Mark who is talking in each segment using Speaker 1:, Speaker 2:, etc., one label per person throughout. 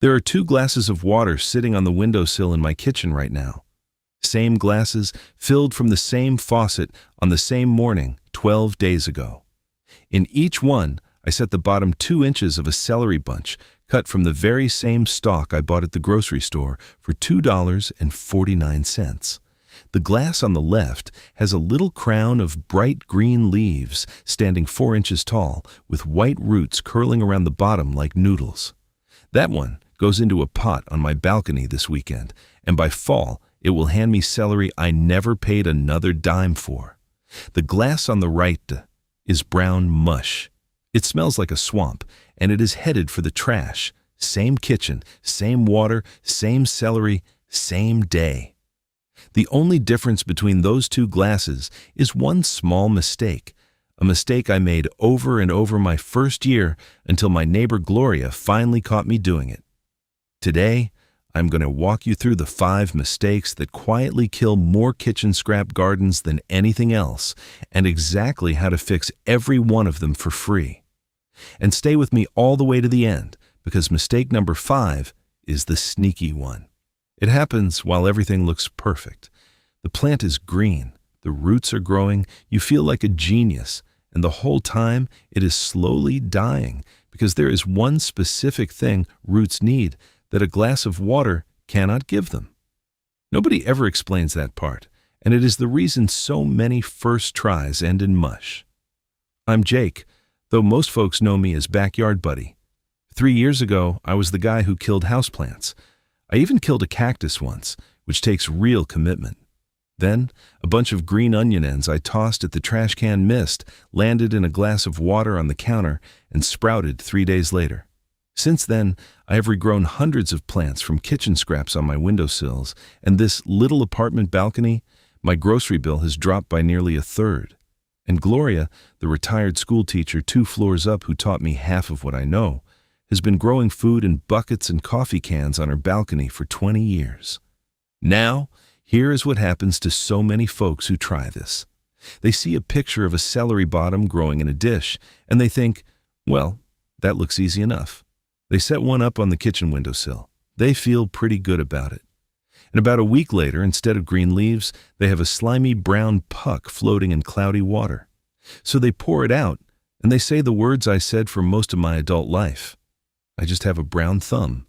Speaker 1: There are 2 glasses of water sitting on the windowsill in my kitchen right now. Same glasses, filled from the same faucet on the same morning 12 days ago. In each one, I set the bottom 2 inches of a celery bunch cut from the very same stalk I bought at the grocery store for $2.49. The glass on the left has a little crown of bright green leaves standing 4 inches tall with white roots curling around the bottom like noodles. That one goes into a pot on my balcony this weekend, and by fall, it will hand me celery I never paid another dime for. The glass on the right is brown mush. It smells like a swamp, and it is headed for the trash. Same kitchen, same water, same celery, same day. The only difference between those 2 glasses is one small mistake, a mistake I made over and over my first year until my neighbor Gloria finally caught me doing it. Today, I'm going to walk you through the 5 mistakes that quietly kill more kitchen scrap gardens than anything else, and exactly how to fix every one of them for free. And stay with me all the way to the end, because mistake number 5 is the sneaky one. It happens while everything looks perfect. The plant is green, the roots are growing, you feel like a genius, and the whole time it is slowly dying because there is one specific thing roots need that a glass of water cannot give them. Nobody ever explains that part, and it is the reason so many first tries end in mush. I'm Jake, though most folks know me as Backyard Buddy. 3 years ago, I was the guy who killed houseplants. I even killed a cactus once, which takes real commitment. Then, a bunch of green onion ends I tossed at the trash can missed, landed in a glass of water on the counter, and sprouted 3 days later. Since then, I have regrown hundreds of plants from kitchen scraps on my windowsills, and this little apartment balcony, my grocery bill has dropped by nearly 1/3. And Gloria, the retired school teacher 2 floors up who taught me half of what I know, has been growing food in buckets and coffee cans on her balcony for 20 years. Now, here is what happens to so many folks who try this. They see a picture of a celery bottom growing in a dish, and they think, well, that looks easy enough. They set one up on the kitchen windowsill. They feel pretty good about it. And about a week later, instead of green leaves, they have a slimy brown puck floating in cloudy water. So they pour it out, and they say the words I said for most of my adult life. I just have a brown thumb.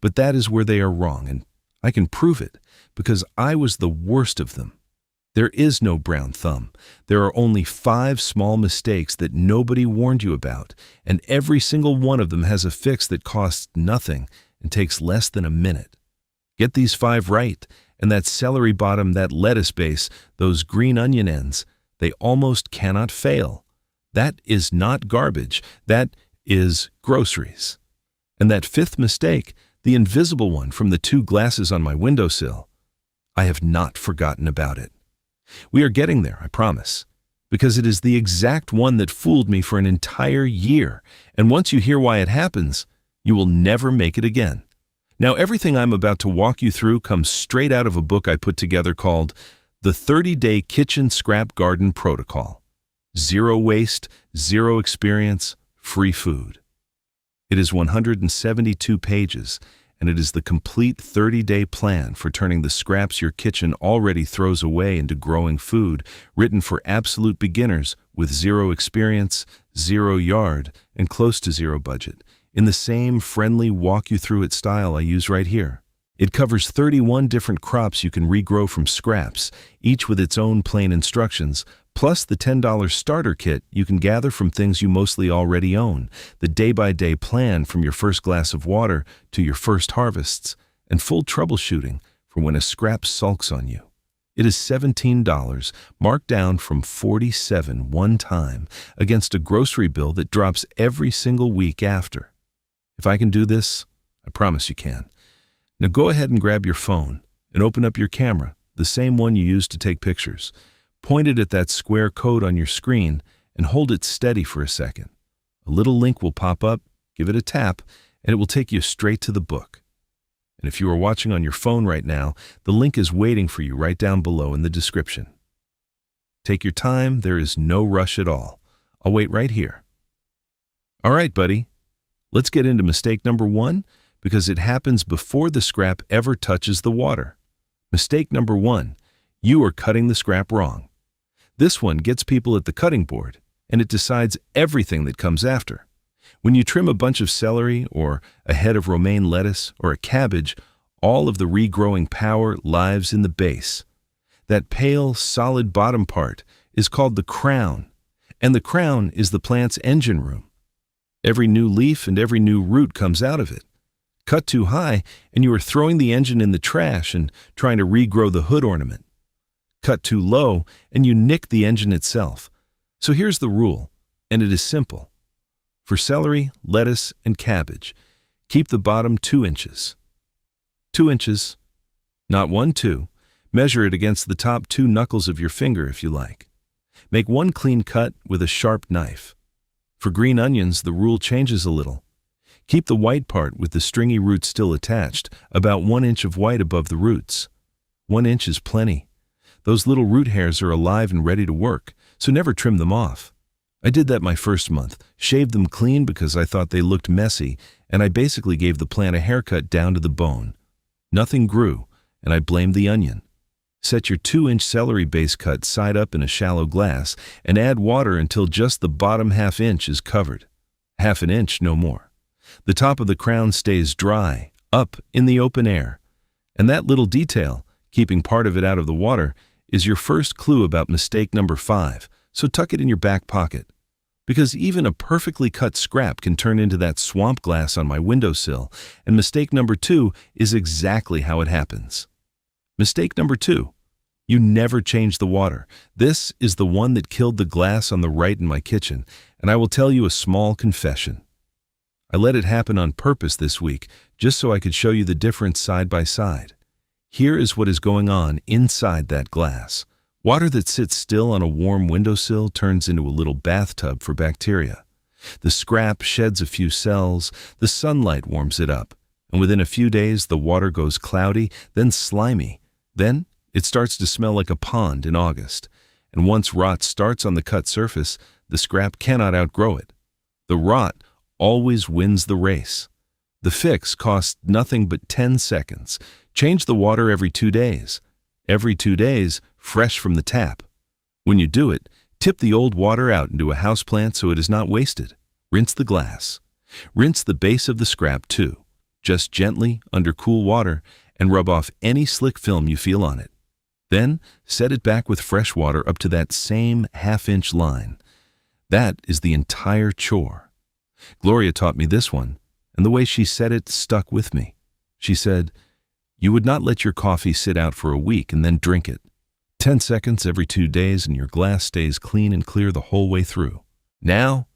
Speaker 1: But that is where they are wrong, and I can prove it, because I was the worst of them. There is no brown thumb. There are only 5 small mistakes that nobody warned you about, and every single one of them has a fix that costs nothing and takes less than a minute. Get these 5 right, and that celery bottom, that lettuce base, those green onion ends, they almost cannot fail. That is not garbage. That is groceries. And that 5th mistake, the invisible one from the 2 glasses on my windowsill, I have not forgotten about it. We are getting there, I promise, because it is the exact one that fooled me for an entire year, and once you hear why it happens, you will never make it again. Now, everything I'm about to walk you through comes straight out of a book I put together called The 30-Day Kitchen Scrap Garden Protocol. 0 waste, 0 experience, free food. It is 172 pages, and it is the complete 30-day plan for turning the scraps your kitchen already throws away into growing food, written for absolute beginners with 0 experience, 0 yard, and close to 0 budget, in the same friendly walk-you-through-it style I use right here. It covers 31 different crops you can regrow from scraps, each with its own plain instructions, plus the $10 starter kit you can gather from things you mostly already own, the day-by-day plan from your first glass of water to your first harvests, and full troubleshooting for when a scrap sulks on you. It is $17, marked down from $47 one time, against a grocery bill that drops every single week after. If I can do this, I promise you can. Now go ahead and grab your phone and open up your camera, the same one you use to take pictures. Point it at that square code on your screen and hold it steady for a second. A little link will pop up, give it a tap, and it will take you straight to the book. And if you are watching on your phone right now, the link is waiting for you right down below in the description. Take your time, there is no rush at all. I'll wait right here. All right, buddy, let's get into mistake number 1, because it happens before the scrap ever touches the water. Mistake number 1, you are cutting the scrap wrong. This one gets people at the cutting board, and it decides everything that comes after. When you trim a bunch of celery or a head of romaine lettuce or a cabbage, all of the regrowing power lies in the base. That pale, solid bottom part is called the crown, and the crown is the plant's engine room. Every new leaf and every new root comes out of it. Cut too high, and you are throwing the engine in the trash and trying to regrow the hood ornament. Cut too low, and you nick the engine itself. So here's the rule, and it is simple. For celery, lettuce, and cabbage, keep the bottom 2 inches. 2 inches. Not 1, 2. Measure it against the top 2 knuckles of your finger if you like. Make one clean cut with a sharp knife. For green onions, the rule changes a little. Keep the white part with the stringy roots still attached, about 1 inch of white above the roots. 1 inch is plenty. Those little root hairs are alive and ready to work, so never trim them off. I did that my first month, shaved them clean because I thought they looked messy, and I basically gave the plant a haircut down to the bone. Nothing grew, and I blamed the onion. Set your 2-inch celery base cut side up in a shallow glass and add water until just the bottom ½ inch is covered. Half an inch, no more. The top of the crown stays dry, up in the open air. And that little detail, keeping part of it out of the water, is your first clue about mistake number 5, so tuck it in your back pocket. Because even a perfectly cut scrap can turn into that swamp glass on my windowsill, and mistake number 2 is exactly how it happens. Mistake number 2. You never change the water. This is the one that killed the glass on the right in my kitchen, and I will tell you a small confession. I let it happen on purpose this week, just so I could show you the difference side by side. Here is what is going on inside that glass. Water that sits still on a warm windowsill turns into a little bathtub for bacteria. The scrap sheds a few cells, the sunlight warms it up, and within a few days the water goes cloudy, then slimy. Then it starts to smell like a pond in August, and once rot starts on the cut surface, the scrap cannot outgrow it. The rot always wins the race. The fix costs nothing but 10 seconds. Change the water every 2 days. Every 2 days, fresh from the tap. When you do it, tip the old water out into a houseplant so it is not wasted. Rinse the glass. Rinse the base of the scrap too. Just gently, under cool water, and rub off any slick film you feel on it. Then, set it back with fresh water up to that same ½ inch line. That is the entire chore. Gloria taught me this one, and the way she said it stuck with me. She said, "You would not let your coffee sit out for a week and then drink it. 10 seconds every 2 days and your glass stays clean and clear the whole way through." Now,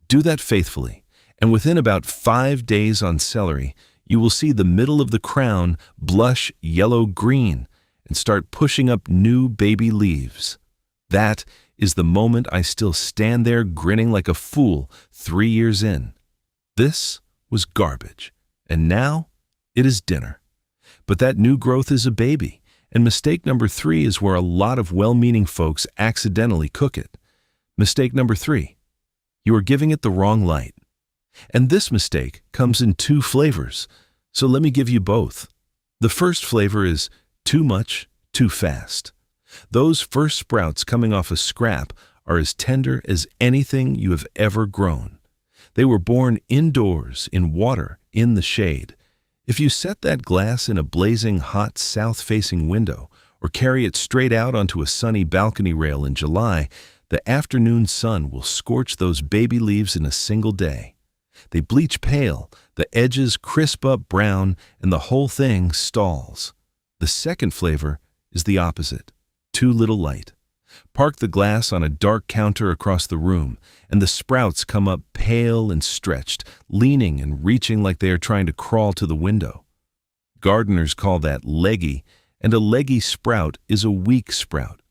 Speaker 1: do that faithfully, and within about 5 days on celery, you will see the middle of the crown blush yellow-green and start pushing up new baby leaves. That is the moment I still stand there grinning like a fool 3 years in. This was garbage, and now it is dinner. But that new growth is a baby, and mistake number 3 is where a lot of well-meaning folks accidentally cook it. Mistake number 3. You are giving it the wrong light. And this mistake comes in 2 flavors, so let me give you both. The first flavor is too much, too fast. Those first sprouts coming off a scrap are as tender as anything you have ever grown. They were born indoors, in water, in the shade. If you set that glass in a blazing hot south-facing window or carry it straight out onto a sunny balcony rail in July, the afternoon sun will scorch those baby leaves in a single day. They bleach pale, the edges crisp up brown, and the whole thing stalls. The second flavor is the opposite, too little light. Park the glass on a dark counter across the room, and the sprouts come up pale and stretched, leaning and reaching like they are trying to crawl to the window. Gardeners call that leggy, and a leggy sprout is a weak sprout.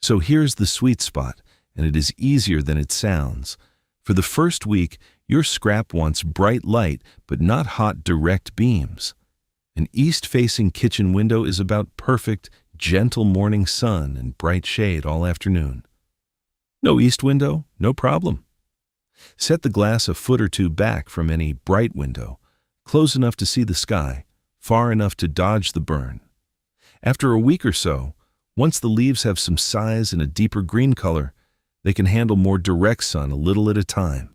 Speaker 1: So here's the sweet spot, and it is easier than it sounds. For the first week, your scrap wants bright light, but not hot direct beams. An east-facing kitchen window is about perfect, gentle morning sun and bright shade all afternoon. No east window? No problem. Set the glass a foot or 2 back from any bright window. close enough to see the sky, far enough to dodge the burn. After a week or so, once the leaves have some size and a deeper green color, they can handle more direct sun a little at a time.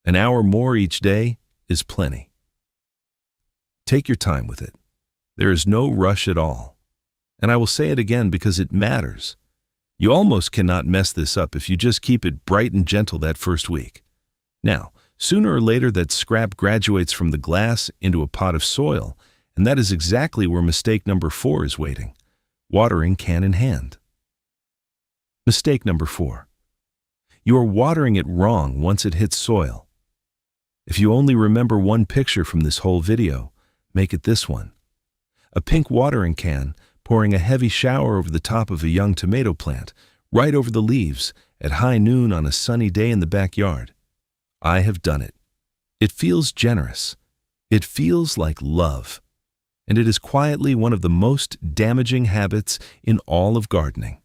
Speaker 1: An hour more each day is plenty. Take your time with it. There is no rush at all. And I will say it again because it matters. You almost cannot mess this up if you just keep it bright and gentle that first week. Now, sooner or later that scrap graduates from the glass into a pot of soil, and that is exactly where mistake number 4 is waiting. Watering can in hand. Mistake number 4. You are watering it wrong once it hits soil. If you only remember one picture from this whole video, make it this one. A pink watering can pouring a heavy shower over the top of a young tomato plant, right over the leaves, at high noon on a sunny day in the backyard. I have done it. It feels generous. It feels like love. And it is quietly one of the most damaging habits in all of gardening.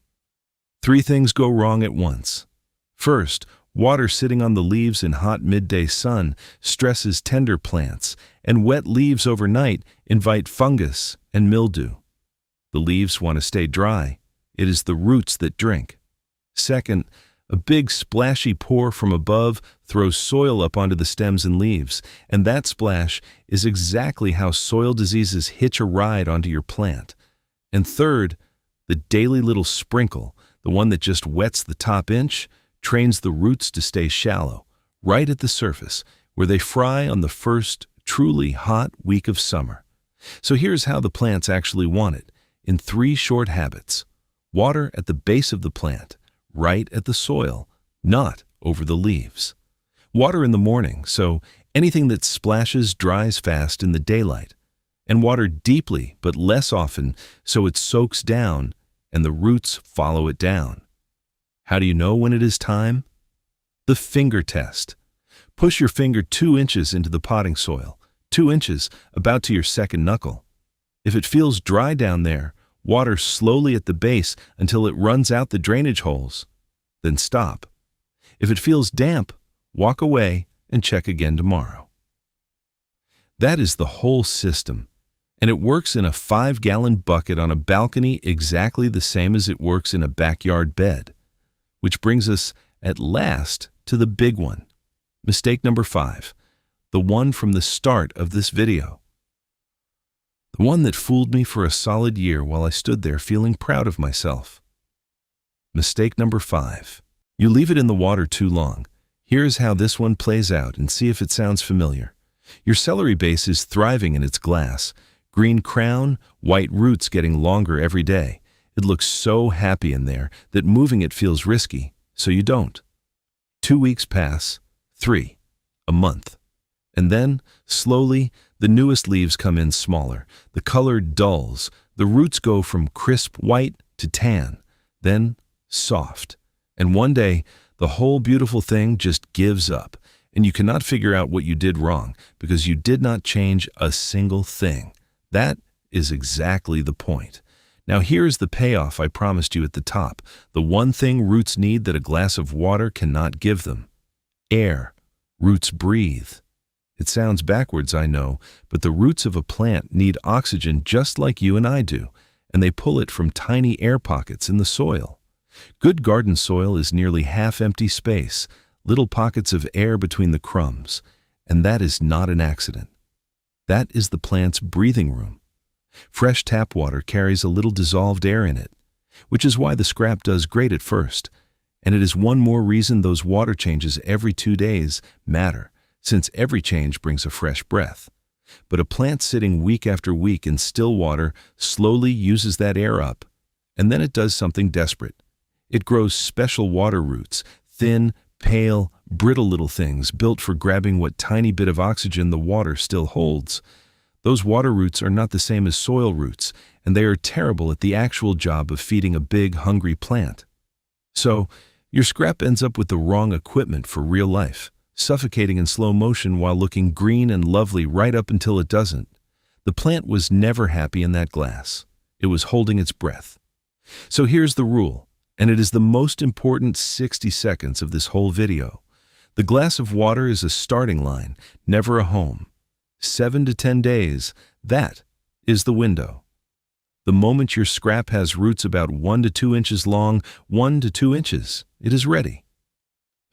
Speaker 1: 3 things go wrong at once. First, water sitting on the leaves in hot midday sun stresses tender plants, and wet leaves overnight invite fungus and mildew. The leaves want to stay dry. It is the roots that drink. Second, a big splashy pour from above throws soil up onto the stems and leaves, and that splash is exactly how soil diseases hitch a ride onto your plant. And third, the daily little sprinkle, the one that just wets the top inch, trains the roots to stay shallow, right at the surface, where they fry on the first truly hot week of summer. So here's how the plants actually want it, in 3 short habits. Water at the base of the plant, right at the soil, not over the leaves. Water in the morning, so anything that splashes dries fast in the daylight. And water deeply, but less often, so it soaks down and the roots follow it down. How do you know when it is time? The finger test. Push your finger 2 inches into the potting soil, 2 inches, about to your second knuckle. If it feels dry down there, water slowly at the base until it runs out the drainage holes. Then stop. If it feels damp, walk away and check again tomorrow. That is the whole system, and it works in a 5-gallon bucket on a balcony exactly the same as it works in a backyard bed. Which brings us, at last, to the big one. Mistake number 5, the one from the start of this video. The one that fooled me for a solid year while I stood there feeling proud of myself. Mistake number 5. You leave it in the water too long. Here's how this one plays out and see if it sounds familiar. Your celery base is thriving in its glass. Green crown, white roots getting longer every day. It looks so happy in there that moving it feels risky, so you don't. 2 weeks pass, 3, a month. And then, slowly, the newest leaves come in smaller, the color dulls, the roots go from crisp white to tan, then soft. And one day, the whole beautiful thing just gives up, and you cannot figure out what you did wrong because you did not change a single thing. That is exactly the point. Now here's the payoff I promised you at the top, the one thing roots need that a glass of water cannot give them. Air. Roots breathe. It sounds backwards, I know, but the roots of a plant need oxygen just like you and I do, and they pull it from tiny air pockets in the soil. Good garden soil is nearly half-empty space, little pockets of air between the crumbs, and that is not an accident. That is the plant's breathing room. Fresh tap water carries a little dissolved air in it, which is why the scrap does great at first, and it is one more reason those water changes every 2 days matter, since every change brings a fresh breath. But a plant sitting week after week in still water slowly uses that air up, and then it does something desperate. It grows special water roots, thin, pale, brittle little things built for grabbing what tiny bit of oxygen the water still holds. Those water roots are not the same as soil roots, and they are terrible at the actual job of feeding a big, hungry plant. So, your scrap ends up with the wrong equipment for real life, suffocating in slow motion while looking green and lovely right up until it doesn't. The plant was never happy in that glass. It was holding its breath. So here's the rule, and it is the most important 60 seconds of this whole video. The glass of water is a starting line, never a home. 7 to 10 days, that is the window. The moment your scrap has roots about 1 to 2 inches long, 1 to 2 inches, it is ready.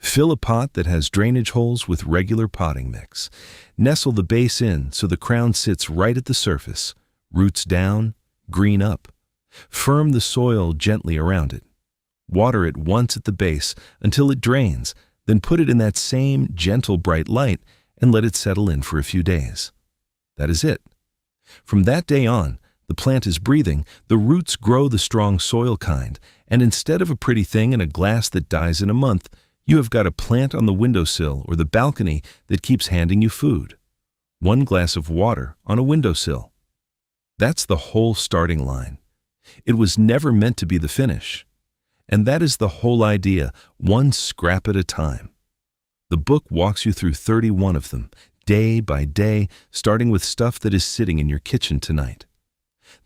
Speaker 1: Fill a pot that has drainage holes with regular potting mix. Nestle the base in so the crown sits right at the surface, roots down, green up. Firm the soil gently around it. Water it once at the base until it drains, then put it in that same gentle bright light and let it settle in for a few days. That is it. From that day on, the plant is breathing, the roots grow the strong soil kind, and instead of a pretty thing in a glass that dies in a month, you have got a plant on the windowsill or the balcony that keeps handing you food. 1 glass of water on a windowsill. That's the whole starting line. It was never meant to be the finish. And that is the whole idea, 1 scrap at a time. The book walks you through 31 of them, day by day, starting with stuff that is sitting in your kitchen tonight.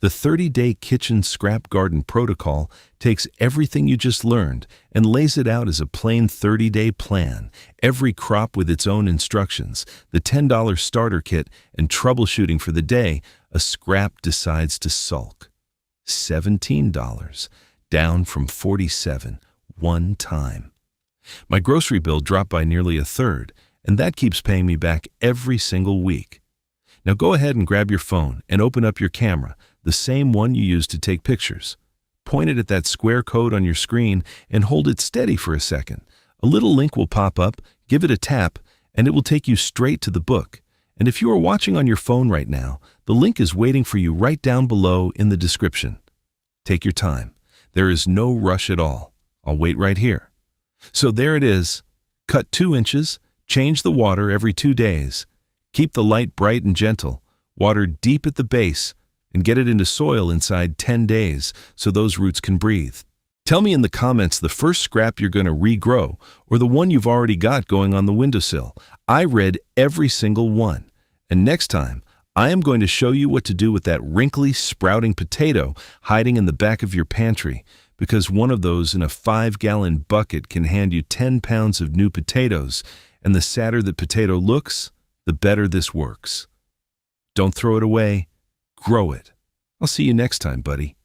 Speaker 1: The 30-day kitchen scrap garden protocol takes everything you just learned and lays it out as a plain 30-day plan, every crop with its own instructions, the $10 starter kit, and troubleshooting for the day a scrap decides to sulk. $17, down from $47, one time. My grocery bill dropped by nearly a third, and that keeps paying me back every single week. Now go ahead and grab your phone and open up your camera, the same one you use to take pictures. Point it at that square code on your screen and hold it steady for a second. A little link will pop up, give it a tap, and it will take you straight to the book. And if you are watching on your phone right now, the link is waiting for you right down below in the description. Take your time. There is no rush at all. I'll wait right here. So there it is. Cut 2 inches, change the water every 2 days. Keep the light bright and gentle. Water deep at the base, and get it into soil inside 10 days so those roots can breathe. Tell me in the comments the first scrap you're going to regrow or the one you've already got going on the windowsill. I read every single one. And next time, I am going to show you what to do with that wrinkly, sprouting potato hiding in the back of your pantry, because one of those in a 5-gallon bucket can hand you 10 pounds of new potatoes, and the sadder the potato looks, the better this works. Don't throw it away. Grow it. I'll see you next time, buddy.